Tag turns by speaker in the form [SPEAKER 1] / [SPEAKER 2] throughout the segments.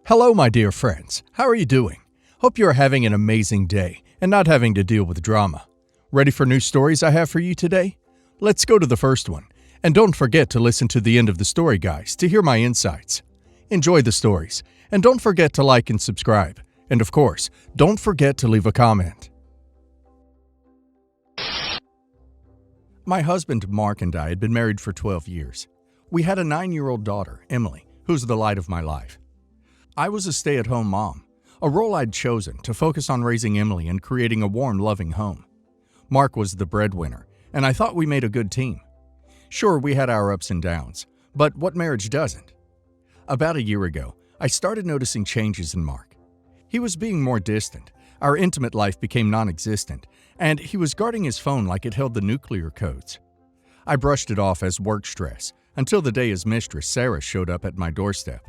[SPEAKER 1] Hello, my dear friends. How are you doing? Hope you are having an amazing day and not having to deal with drama. Ready for new stories I have for you today? Let's go to the first one. And don't forget to listen to the end of the story, guys, to hear my insights. Enjoy the stories, and don't forget to like and subscribe. And of course, don't forget to leave a comment. My husband, Mark, and I had been married for 12 years. We had a 9-year-old daughter, Emily, who's the light of my life. I was a stay-at-home mom, a role I'd chosen to focus on raising Emily and creating a warm, loving home. Mark was the breadwinner, and I thought we made a good team. Sure, we had our ups and downs, but what marriage doesn't? About a year ago, I started noticing changes in Mark. He was being more distant, our intimate life became non-existent, and he was guarding his phone like it held the nuclear codes. I brushed it off as work stress until the day his mistress, Sarah, showed up at my doorstep.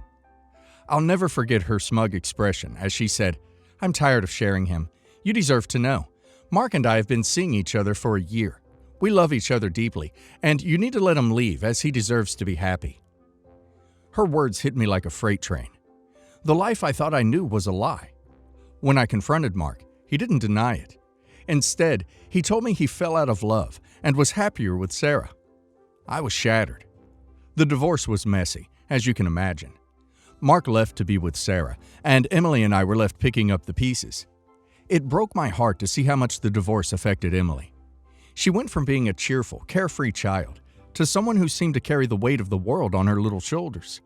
[SPEAKER 1] I'll never forget her smug expression as she said, "I'm tired of sharing him. You deserve to know. Mark and I have been seeing each other for a year. We love each other deeply, and you need to let him leave as he deserves to be happy." Her words hit me like a freight train. The life I thought I knew was a lie. When I confronted Mark, he didn't deny it. Instead, he told me he fell out of love and was happier with Sarah. I was shattered. The divorce was messy, as you can imagine. Mark left to be with Sarah, and Emily and I were left picking up the pieces. It broke my heart to see how much the divorce affected Emily. She went from being a cheerful, carefree child to someone who seemed to carry the weight of the world on her little shoulders.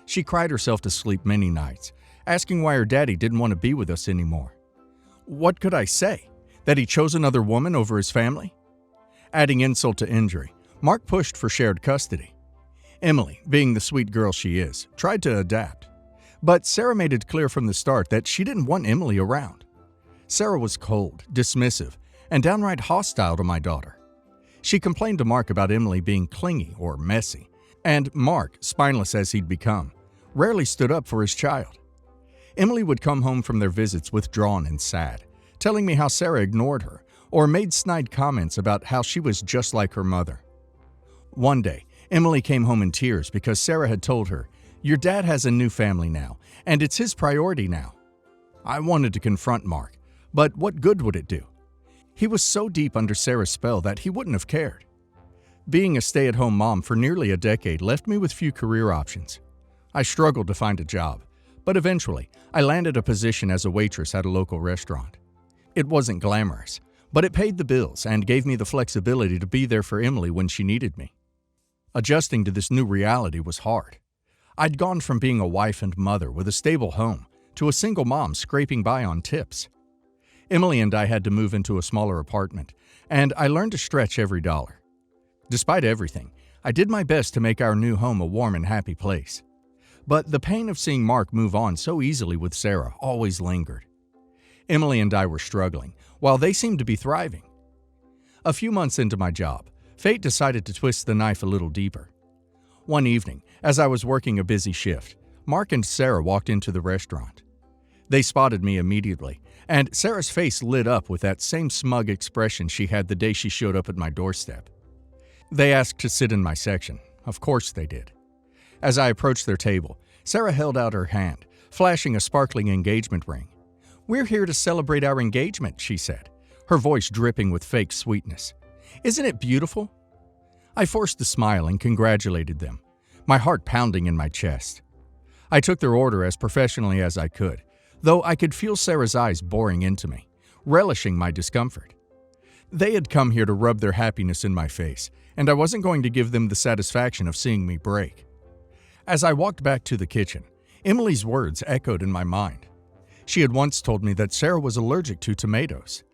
[SPEAKER 1] She cried herself to sleep many nights, asking why her daddy didn't want to be with us anymore. What could I say? That he chose another woman over his family? Adding insult to injury, Mark pushed for shared custody. Emily, being the sweet girl she is, tried to adapt. But Sarah made it clear from the start that she didn't want Emily around. Sarah was cold, dismissive, and downright hostile to my daughter. She complained to Mark about Emily being clingy or messy, and Mark, spineless as he'd become, rarely stood up for his child. Emily would come home from their visits withdrawn and sad, telling me how Sarah ignored her or made snide comments about how she was just like her mother. One day, Emily came home in tears because Sarah had told her, "Your dad has a new family now, and it's his priority now." I wanted to confront Mark, but what good would it do? He was so deep under Sarah's spell that he wouldn't have cared. Being a stay-at-home mom for nearly a decade left me with few career options. I struggled to find a job, but eventually I landed a position as a waitress at a local restaurant. It wasn't glamorous, but it paid the bills and gave me the flexibility to be there for Emily when she needed me. Adjusting to this new reality was hard. I'd gone from being a wife and mother with a stable home to a single mom scraping by on tips. Emily and I had to move into a smaller apartment, and I learned to stretch every dollar. Despite everything, I did my best to make our new home a warm and happy place. But the pain of seeing Mark move on so easily with Sarah always lingered. Emily and I were struggling, while they seemed to be thriving. A few months into my job, fate decided to twist the knife a little deeper. One evening, as I was working a busy shift, Mark and Sarah walked into the restaurant. They spotted me immediately, and Sarah's face lit up with that same smug expression she had the day she showed up at my doorstep. They asked to sit in my section. Of course they did. As I approached their table, Sarah held out her hand, flashing a sparkling engagement ring. "We're here to celebrate our engagement," she said, her voice dripping with fake sweetness. "Isn't it beautiful?" I forced a smile and congratulated them, my heart pounding in my chest. I took their order as professionally as I could, though I could feel Sarah's eyes boring into me, relishing my discomfort. They had come here to rub their happiness in my face, and I wasn't going to give them the satisfaction of seeing me break. As I walked back to the kitchen, Emily's words echoed in my mind. She had once told me that Sarah was allergic to tomatoes.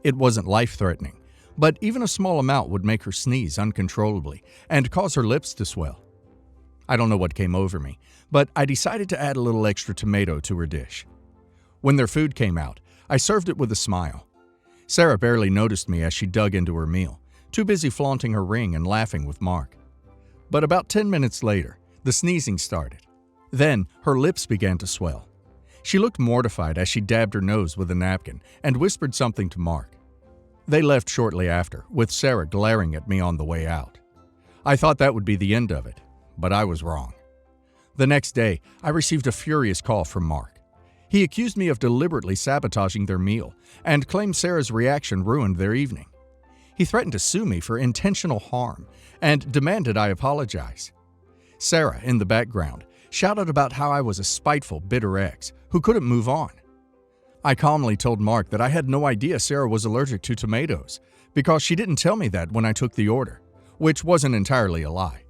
[SPEAKER 1] It wasn't life-threatening, but even a small amount would make her sneeze uncontrollably and cause her lips to swell. I don't know what came over me, but I decided to add a little extra tomato to her dish. When their food came out, I served it with a smile. Sarah barely noticed me as she dug into her meal, too busy flaunting her ring and laughing with Mark. But about 10 minutes later, the sneezing started. Then her lips began to swell. She looked mortified as she dabbed her nose with a napkin and whispered something to Mark. They left shortly after, with Sarah glaring at me on the way out. I thought that would be the end of it, but I was wrong. The next day, I received a furious call from Mark. He accused me of deliberately sabotaging their meal and claimed Sarah's reaction ruined their evening. He threatened to sue me for intentional harm and demanded I apologize. Sarah, in the background, shouted about how I was a spiteful, bitter ex who couldn't move on. I calmly told Mark that I had no idea Sarah was allergic to tomatoes because she didn't tell me that when I took the order, which wasn't entirely a lie.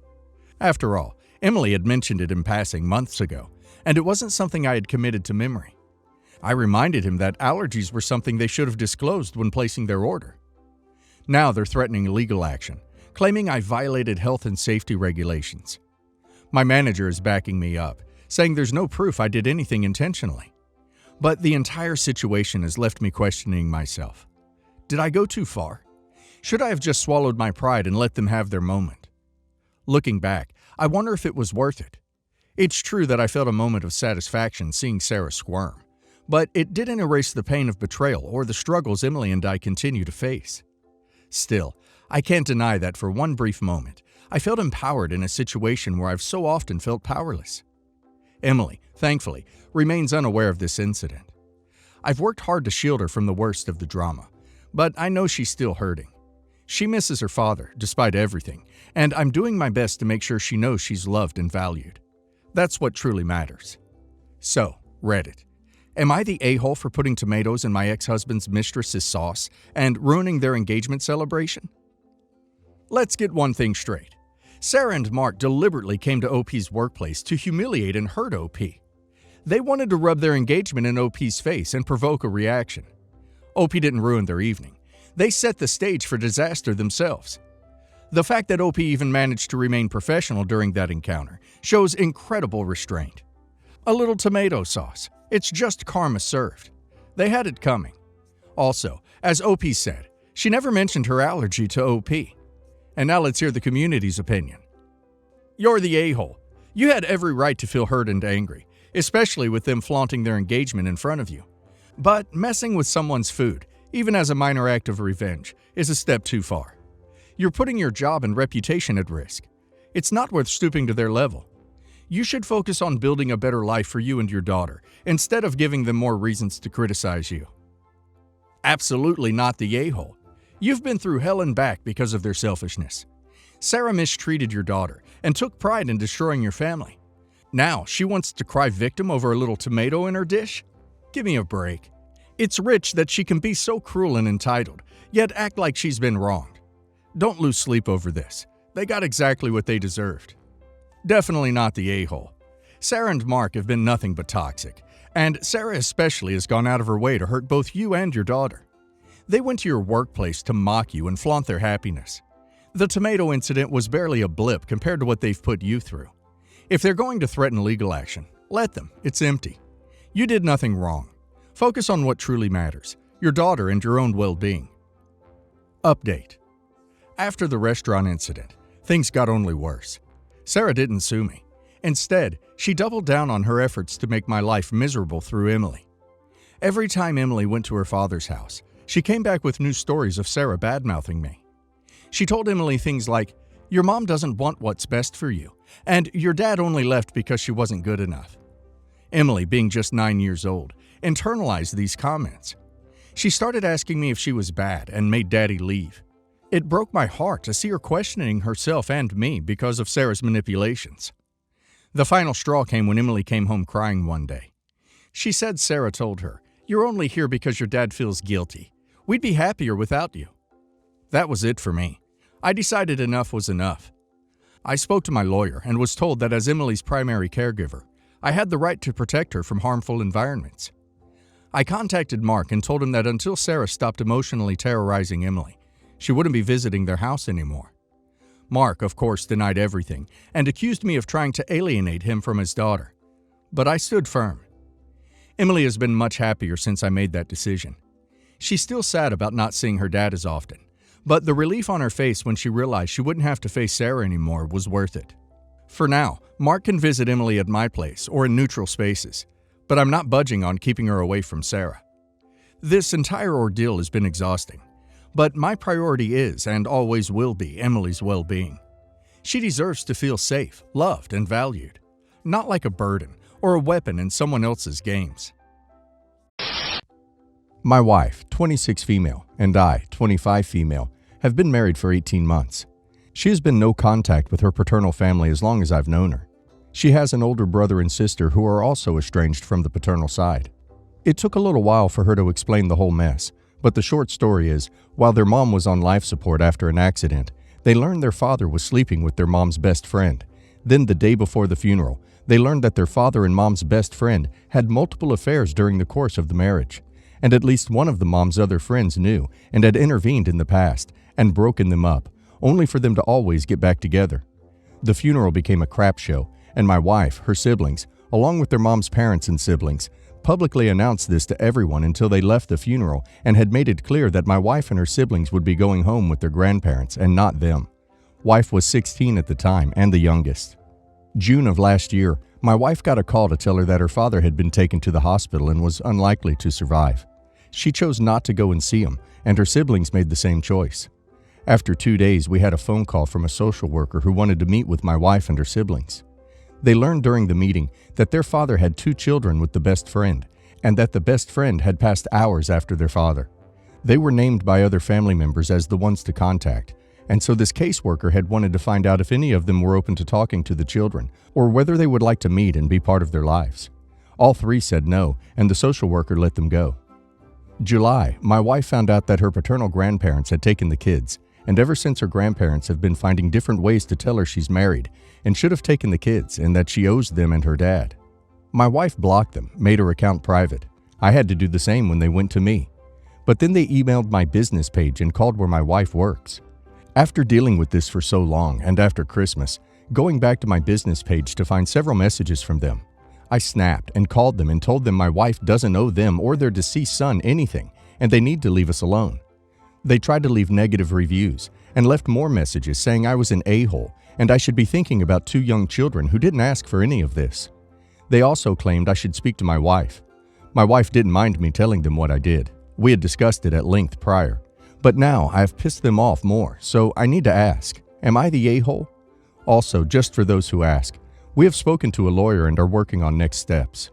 [SPEAKER 1] After all, Emily had mentioned it in passing months ago, and it wasn't something I had committed to memory. I reminded him that allergies were something they should have disclosed when placing their order. Now they're threatening legal action, claiming I violated health and safety regulations. My manager is backing me up, saying there's no proof I did anything intentionally. But the entire situation has left me questioning myself. Did I go too far? Should I have just swallowed my pride and let them have their moment? Looking back, I wonder if it was worth it. It's true that I felt a moment of satisfaction seeing Sarah squirm, but it didn't erase the pain of betrayal or the struggles Emily and I continue to face. Still, I can't deny that for one brief moment, I felt empowered in a situation where I've so often felt powerless. Emily, thankfully, remains unaware of this incident. I've worked hard to shield her from the worst of the drama, but I know she's still hurting. She misses her father, despite everything, and I'm doing my best to make sure she knows she's loved and valued. That's what truly matters. So, Reddit. Am I the a-hole for putting tomatoes in my ex-husband's mistress's sauce and ruining their engagement celebration? Let's get one thing straight. Sarah and Mark deliberately came to OP's workplace to humiliate and hurt OP. They wanted to rub their engagement in OP's face and provoke a reaction. OP didn't ruin their evening. They set the stage for disaster themselves. The fact that OP even managed to remain professional during that encounter shows incredible restraint. A little tomato sauce. It's just karma served. They had it coming. Also, as OP said, she never mentioned her allergy to OP. And now let's hear the community's opinion. You're the a-hole. You had every right to feel hurt and angry, especially with them flaunting their engagement in front of you. But messing with someone's food, even as a minor act of revenge, is a step too far. You're putting your job and reputation at risk. It's not worth stooping to their level. You should focus on building a better life for you and your daughter, instead of giving them more reasons to criticize you. Absolutely not the a-hole. You've been through hell and back because of their selfishness. Sarah mistreated your daughter and took pride in destroying your family. Now she wants to cry victim over a little tomato in her dish? Give me a break. It's rich that she can be so cruel and entitled, yet act like she's been wronged. Don't lose sleep over this. They got exactly what they deserved. Definitely not the a-hole. Sarah and Mark have been nothing but toxic, and Sarah especially has gone out of her way to hurt both you and your daughter. They went to your workplace to mock you and flaunt their happiness. The tomato incident was barely a blip compared to what they've put you through. If they're going to threaten legal action, let them. It's empty. You did nothing wrong. Focus on what truly matters, your daughter and your own well-being. Update. After the restaurant incident, things got only worse. Sarah didn't sue me. Instead, she doubled down on her efforts to make my life miserable through Emily. Every time Emily went to her father's house, she came back with new stories of Sarah badmouthing me. She told Emily things like, "Your mom doesn't want what's best for you, and your dad only left because she wasn't good enough." Emily, being just 9 years old, internalized these comments. She started asking me if she was bad and made Daddy leave. It broke my heart to see her questioning herself and me because of Sarah's manipulations. The final straw came when Emily came home crying one day. She said Sarah told her, "You're only here because your dad feels guilty. We'd be happier without you." That was it for me. I decided enough was enough. I spoke to my lawyer and was told that as Emily's primary caregiver, I had the right to protect her from harmful environments. I contacted Mark and told him that until Sarah stopped emotionally terrorizing Emily, she wouldn't be visiting their house anymore. Mark, of course, denied everything and accused me of trying to alienate him from his daughter. But I stood firm. Emily has been much happier since I made that decision. She's still sad about not seeing her dad as often, but the relief on her face when she realized she wouldn't have to face Sarah anymore was worth it. For now, Mark can visit Emily at my place or in neutral spaces, but I'm not budging on keeping her away from Sarah. This entire ordeal has been exhausting, but my priority is and always will be Emily's well-being. She deserves to feel safe, loved, and valued. not like a burden or a weapon in someone else's games. My wife, 26 female, and I, 25 female, have been married for 18 months. She has been no contact with her paternal family as long as I've known her. She has an older brother and sister who are also estranged from the paternal side. It took a little while for her to explain the whole mess, but the short story is, while their mom was on life support after an accident, they learned their father was sleeping with their mom's best friend. Then the day before the funeral, they learned that their father and mom's best friend had multiple affairs during the course of the marriage, and at least one of the mom's other friends knew and had intervened in the past and broken them up, only for them to always get back together. The funeral became a crap show, and my wife, her siblings, along with their mom's parents and siblings, publicly announced this to everyone until they left the funeral and had made it clear that my wife and her siblings would be going home with their grandparents and not them. Wife was 16 at the time and the youngest. June of last year, my wife got a call to tell her that her father had been taken to the hospital and was unlikely to survive. She chose not to go and see him, and her siblings made the same choice. After 2 days, we had a phone call from a social worker who wanted to meet with my wife and her siblings. They learned during the meeting that their father had 2 children with the best friend, and that the best friend had passed hours after their father. They were named by other family members as the ones to contact, and so this caseworker had wanted to find out if any of them were open to talking to the children, or whether they would like to meet and be part of their lives. All 3 said no, and the social worker let them go. July, my wife found out that her paternal grandparents had taken the kids, and ever since her grandparents have been finding different ways to tell her she's married and should have taken the kids and that she owes them and her dad. My wife blocked them, made her account private. I had to do the same when they went to me. But then they emailed my business page and called where my wife works. After dealing with this for so long and after Christmas, going back to my business page to find several messages from them, I snapped and called them and told them my wife doesn't owe them or their deceased son anything and they need to leave us alone. They tried to leave negative reviews and left more messages saying I was an a-hole and I should be thinking about 2 young children who didn't ask for any of this. They also claimed I should speak to my wife. My wife didn't mind me telling them what I did. We had discussed it at length prior. But now I have pissed them off more, so I need to ask, am I the a-hole? Also, just for those who ask, we have spoken to a lawyer and are working on next steps.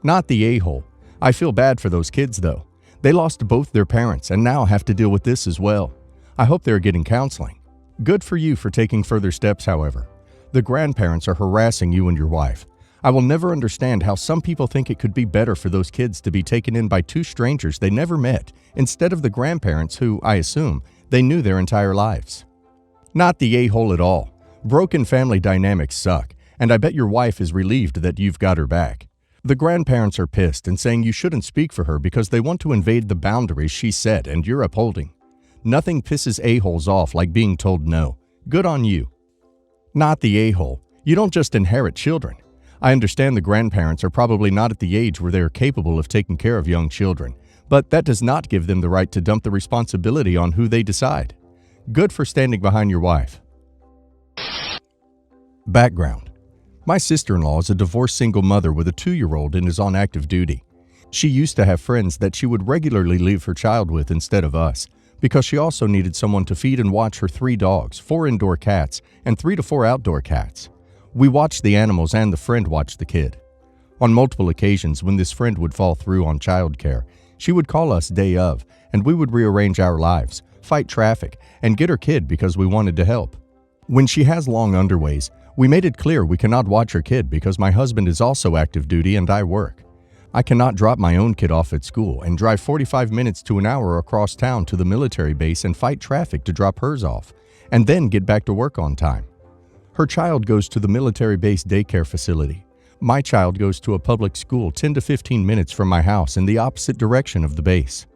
[SPEAKER 1] Not the a-hole. I feel bad for those kids though. They lost both their parents and now have to deal with this as well. I hope they're getting counseling. Good for you for taking further steps, however. The grandparents are harassing you and your wife. I will never understand how some people think it could be better for those kids to be taken in by 2 strangers they never met instead of the grandparents who, I assume, they knew their entire lives. Not the a-hole at all. Broken family dynamics suck, and I bet your wife is relieved that you've got her back. The grandparents are pissed and saying you shouldn't speak for her because they want to invade the boundaries she set and you're upholding. Nothing pisses a-holes off like being told no. Good on you. Not the a-hole. You don't just inherit children. I understand the grandparents are probably not at the age where they are capable of taking care of young children, but that does not give them the right to dump the responsibility on who they decide. Good for standing behind your wife. Background. My sister-in-law is a divorced single mother with a 2-year-old and is on active duty. She used to have friends that she would regularly leave her child with instead of us, because she also needed someone to feed and watch her 3 dogs, 4 indoor cats, and 3 to 4 outdoor cats. We watched the animals and the friend watched the kid. On multiple occasions when this friend would fall through on childcare, she would call us day of, and we would rearrange our lives, fight traffic, and get her kid because we wanted to help. When she has long underways, we made it clear we cannot watch her kid because my husband is also active duty and I work. I cannot drop my own kid off at school and drive 45 minutes to an hour across town to the military base and fight traffic to drop hers off, and then get back to work on time. Her child goes to the military base daycare facility. My child goes to a public school 10 to 15 minutes from my house in the opposite direction of the base.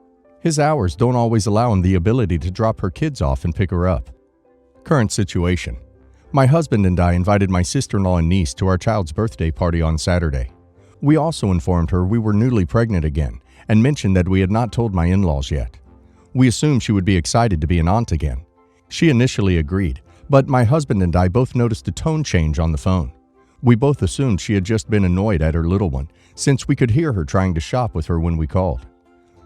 [SPEAKER 1] His hours don't always allow him the ability to drop her kids off and pick her up. Current situation. My husband and I invited my sister-in-law and niece to our child's birthday party on Saturday. We also informed her we were newly pregnant again and mentioned that we had not told my in-laws yet. We assumed she would be excited to be an aunt again. She initially agreed, but my husband and I both noticed a tone change on the phone. We both assumed she had just been annoyed at her little one, since we could hear her trying to shop with her when we called.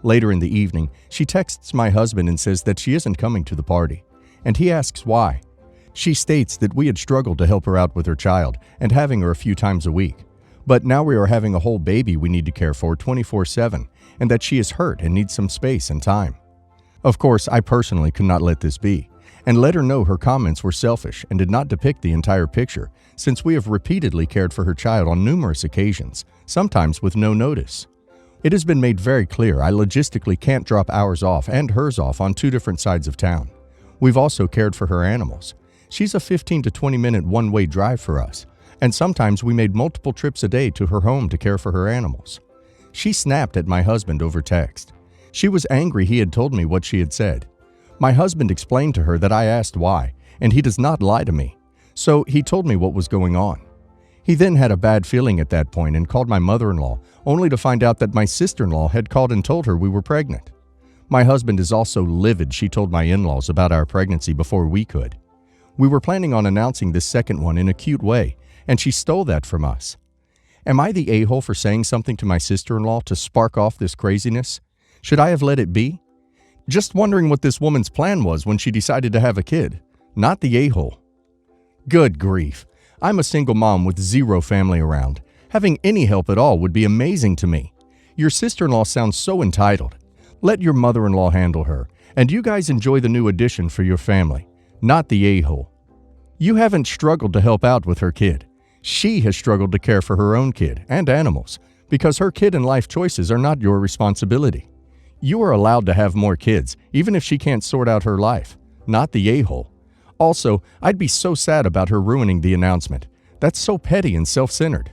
[SPEAKER 1] Later in the evening, she texts my husband and says that she isn't coming to the party, and he asks why. She states that we had struggled to help her out with her child and having her a few times a week. But now we are having a whole baby we need to care for 24/7, and that she is hurt and needs some space and time. Of course, I personally could not let this be, and let her know her comments were selfish and did not depict the entire picture, since we have repeatedly cared for her child on numerous occasions, sometimes with no notice. It has been made very clear I logistically can't drop ours off and hers off on two different sides of town. We've also cared for her animals. She's a 15 to 20 minute one-way drive for us, and sometimes we made multiple trips a day to her home to care for her animals. She snapped at my husband over text. She was angry he had told me what she had said. My husband explained to her that I asked why, and he does not lie to me, so he told me what was going on. He then had a bad feeling at that point and called my mother-in-law, only to find out that my sister-in-law had called and told her we were pregnant. My husband is also livid she told my in-laws about our pregnancy before we could. We were planning on announcing this second one in a cute way, and she stole that from us. Am I the a-hole for saying something to my sister-in-law to spark off this craziness? Should I have let it be? Just wondering what this woman's plan was when she decided to have a kid. Not the a-hole. Good grief. I'm a single mom with zero family around. Having any help at all would be amazing to me. Your sister-in-law sounds so entitled. Let your mother-in-law handle her, and you guys enjoy the new addition for your family. Not the a-hole. You haven't struggled to help out with her kid. She has struggled to care for her own kid and animals because her kid and life choices are not your responsibility. You are allowed to have more kids, even if she can't sort out her life. Not the a-hole. Also, I'd be so sad about her ruining the announcement. That's so petty and self-centered.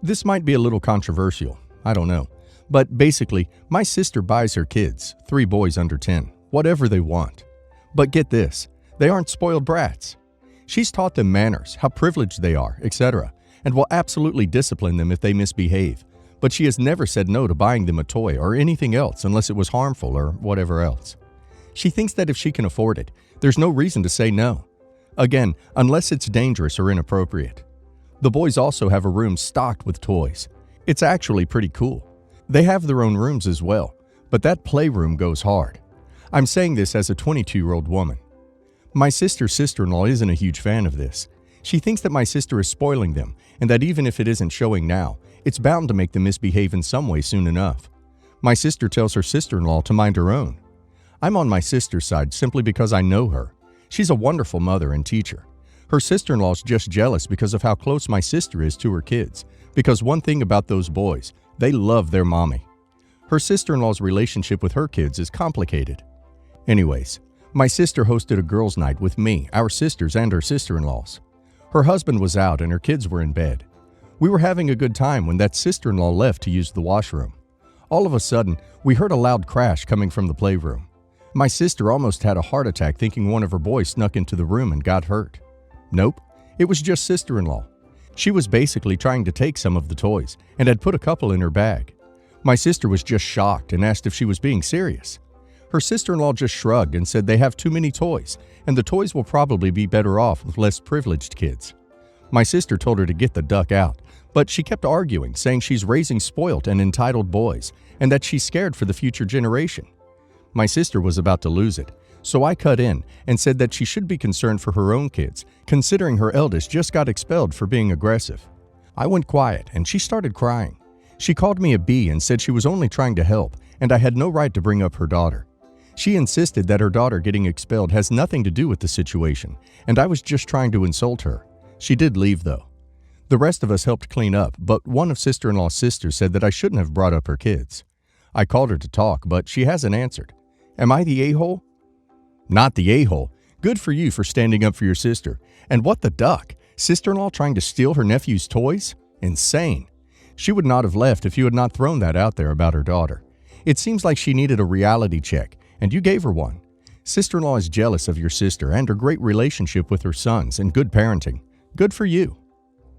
[SPEAKER 1] This might be a little controversial. I don't know. But basically, my sister buys her kids, 3 boys under 10, whatever they want. But get this, they aren't spoiled brats. She's taught them manners, how privileged they are, etc., and will absolutely discipline them if they misbehave. But she has never said no to buying them a toy or anything else unless it was harmful or whatever else. She thinks that if she can afford it, there's no reason to say no. Again, unless it's dangerous or inappropriate. The boys also have a room stocked with toys. It's actually pretty cool. They have their own rooms as well, but that playroom goes hard. I'm saying this as a 22-year-old woman. My sister-in-law isn't a huge fan of this. She thinks that my sister is spoiling them, and that even if it isn't showing now, it's bound to make them misbehave in some way soon enough. My sister tells her sister-in-law to mind her own. I'm on my sister's side simply because I know her. She's a wonderful mother and teacher. Her sister-in-law's just jealous because of how close my sister is to her kids, because one thing about those boys, they love their mommy. Her sister-in-law's relationship with her kids is complicated. Anyways, my sister hosted a girls' night with me, our sisters, and her sister-in-laws. Her husband was out and her kids were in bed. We were having a good time when that sister-in-law left to use the washroom. All of a sudden, we heard a loud crash coming from the playroom. My sister almost had a heart attack thinking one of her boys snuck into the room and got hurt. Nope, it was just sister-in-law. She was basically trying to take some of the toys and had put a couple in her bag. My sister was just shocked and asked if she was being serious. Her sister-in-law just shrugged and said they have too many toys, and the toys will probably be better off with less privileged kids. My sister told her to get the duck out, but she kept arguing, saying she's raising spoilt and entitled boys, and that she's scared for the future generation. My sister was about to lose it, so I cut in and said that she should be concerned for her own kids, considering her eldest just got expelled for being aggressive. I went quiet and she started crying. She called me a bee and said she was only trying to help, and I had no right to bring up her daughter. She insisted that her daughter getting expelled has nothing to do with the situation, and I was just trying to insult her. She did leave though. The rest of us helped clean up, but one of sister-in-law's sisters said that I shouldn't have brought up her kids. I called her to talk, but she hasn't answered. Am I the a-hole? Not the a-hole. Good for you for standing up for your sister. And what the duck? Sister-in-law trying to steal her nephew's toys? Insane. She would not have left if you had not thrown that out there about her daughter. It seems like she needed a reality check, and you gave her one. Sister-in-law is jealous of your sister and her great relationship with her sons and good parenting. Good for you.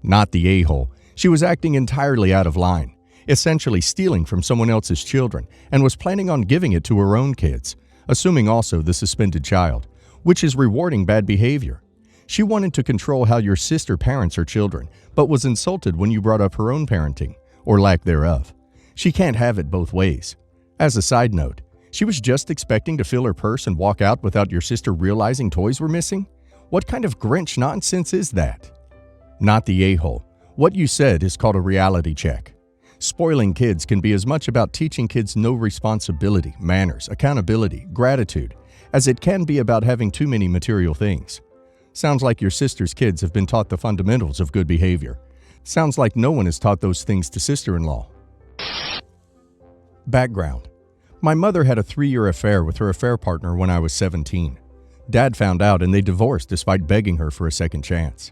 [SPEAKER 1] Not the a-hole. She was acting entirely out of line, essentially stealing from someone else's children, and was planning on giving it to her own kids, assuming also the suspended child, which is rewarding bad behavior. She wanted to control how your sister parents her children, but was insulted when you brought up her own parenting, or lack thereof. She can't have it both ways. As a side note, She was just expecting to fill her purse and walk out without your sister realizing toys were missing? What kind of Grinch nonsense is that? Not the a-hole. What you said is called a reality check. Spoiling kids can be as much about teaching kids no responsibility, manners, accountability, gratitude, as it can be about having too many material things. Sounds like your sister's kids have been taught the fundamentals of good behavior. Sounds like no one has taught those things to sister-in-law. Background. My mother had a 3-year affair with her affair partner when I was 17. Dad found out and they divorced despite begging her for a second chance.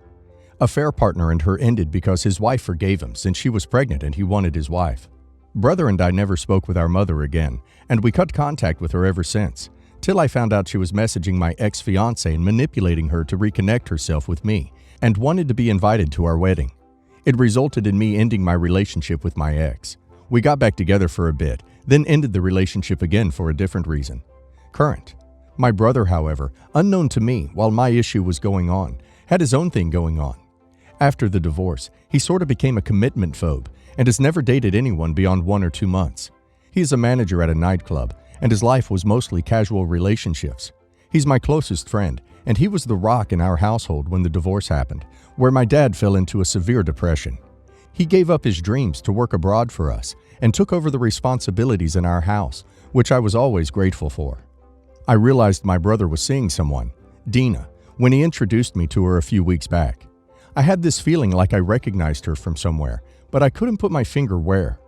[SPEAKER 1] Affair partner and her ended because his wife forgave him since she was pregnant and he wanted his wife. Brother and I never spoke with our mother again, and we cut contact with her ever since, till I found out she was messaging my ex-fiancé and manipulating her to reconnect herself with me, and wanted to be invited to our wedding. It resulted in me ending my relationship with my ex. We got back together for a bit, then ended the relationship again for a different reason. Current. My brother, however, unknown to me while my issue was going on, had his own thing going on. After the divorce, he sort of became a commitment phobe and has never dated anyone beyond 1 or 2 months. He is a manager at a nightclub, and his life was mostly casual relationships. He's my closest friend, and he was the rock in our household when the divorce happened, where my dad fell into a severe depression. He gave up his dreams to work abroad for us and took over the responsibilities in our house, which I was always grateful for. I realized my brother was seeing someone, Dina, when he introduced me to her a few weeks back. I had this feeling like I recognized her from somewhere, but I couldn't put my finger where.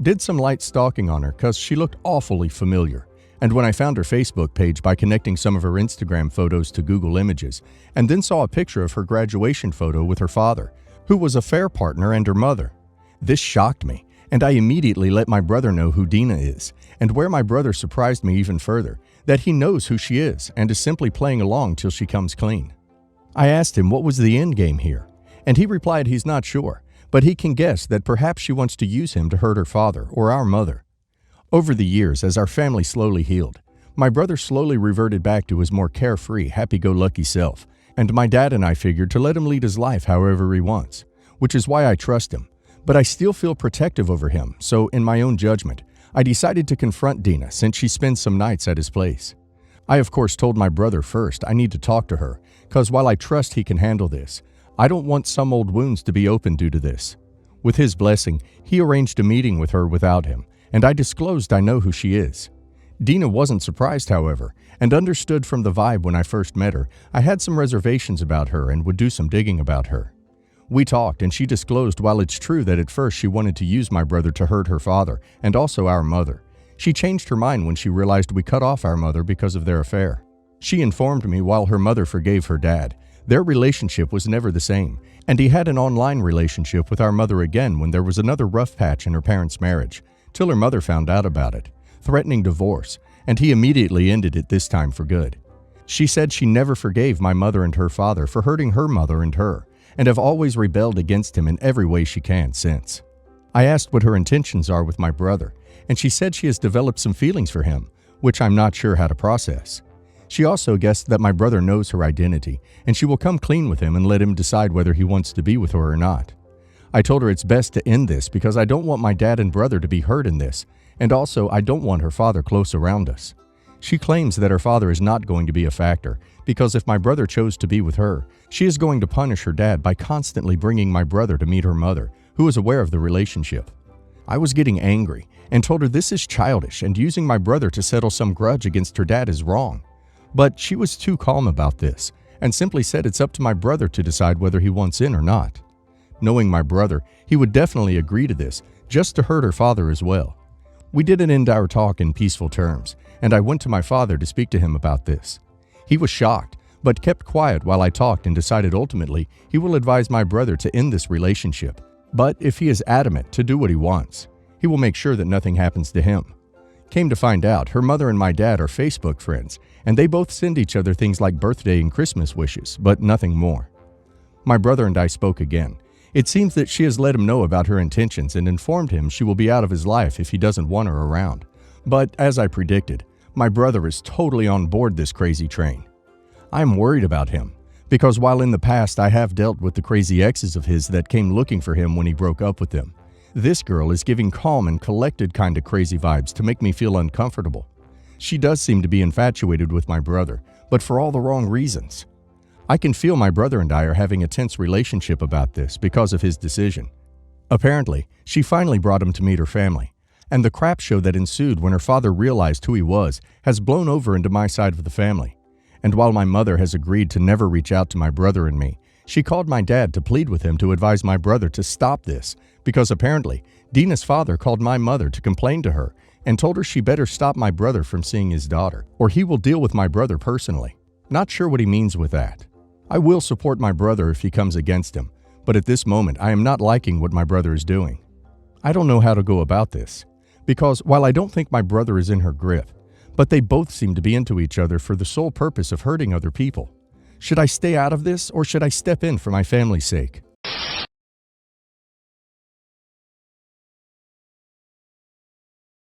[SPEAKER 1] Did some light stalking on her cause she looked awfully familiar, and when I found her Facebook page by connecting some of her Instagram photos to Google Images, and then saw a picture of her graduation photo with her father, who was a affair partner, and her mother. This shocked me, and I immediately let my brother know who Dina is, and where my brother surprised me even further, that he knows who she is and is simply playing along till she comes clean. I asked him what was the end game here, and he replied he's not sure, but he can guess that perhaps she wants to use him to hurt her father or our mother. Over the years, as our family slowly healed, my brother slowly reverted back to his more carefree, happy-go-lucky self, and my dad and I figured to let him lead his life however he wants, which is why I trust him, but I still feel protective over him, so in my own judgment, I decided to confront Dina since she spends some nights at his place. I of course told my brother first I need to talk to her, cause while I trust he can handle this, I don't want some old wounds to be opened due to this. With his blessing, he arranged a meeting with her without him, and I disclosed I know who she is. Dina wasn't surprised, however, and understood from the vibe when I first met her I had some reservations about her and would do some digging about her. We talked, and she disclosed while it's true that at first she wanted to use my brother to hurt her father and also our mother, she changed her mind when she realized we cut off our mother because of their affair. She informed me while her mother forgave her dad, their relationship was never the same, and he had an online relationship with our mother again when there was another rough patch in her parents' marriage, till her mother found out about it, threatening divorce, and he immediately ended it this time for good. She said she never forgave my mother and her father for hurting her mother and her, and have always rebelled against him in every way she can since. I asked what her intentions are with my brother, and she said she has developed some feelings for him, which I'm not sure how to process. She also guessed that my brother knows her identity, and she will come clean with him and let him decide whether he wants to be with her or not. I told her it's best to end this because I don't want my dad and brother to be hurt in this, and also I don't want her father close around us. She claims that her father is not going to be a factor, because if my brother chose to be with her, she is going to punish her dad by constantly bringing my brother to meet her mother, who is aware of the relationship. I was getting angry and told her this is childish and using my brother to settle some grudge against her dad is wrong. But she was too calm about this and simply said it's up to my brother to decide whether he wants in or not. Knowing my brother, he would definitely agree to this, just to hurt her father as well. We didn't end our talk in peaceful terms, and I went to my father to speak to him about this. He was shocked, but kept quiet while I talked and decided ultimately he will advise my brother to end this relationship. But if he is adamant to do what he wants, he will make sure that nothing happens to him. Came to find out, her mother and my dad are Facebook friends, and they both send each other things like birthday and Christmas wishes, but nothing more. My brother and I spoke again. It seems that she has let him know about her intentions and informed him she will be out of his life if he doesn't want her around. But as I predicted, my brother is totally on board this crazy train. I'm worried about him, because while in the past I have dealt with the crazy exes of his that came looking for him when he broke up with them, this girl is giving calm and collected kind of crazy vibes to make me feel uncomfortable. She does seem to be infatuated with my brother, but for all the wrong reasons. I can feel my brother and I are having a tense relationship about this because of his decision. Apparently, she finally brought him to meet her family, and the crap show that ensued when her father realized who he was has blown over into my side of the family. And while my mother has agreed to never reach out to my brother and me, she called my dad to plead with him to advise my brother to stop this because apparently Dina's father called my mother to complain to her and told her she better stop my brother from seeing his daughter, or he will deal with my brother personally. Not sure what he means with that. I will support my brother if he comes against him, but at this moment I am not liking what my brother is doing. I don't know how to go about this, because while I don't think my brother is in her grip, but they both seem to be into each other for the sole purpose of hurting other people. Should I stay out of this, or should I step in for my family's sake?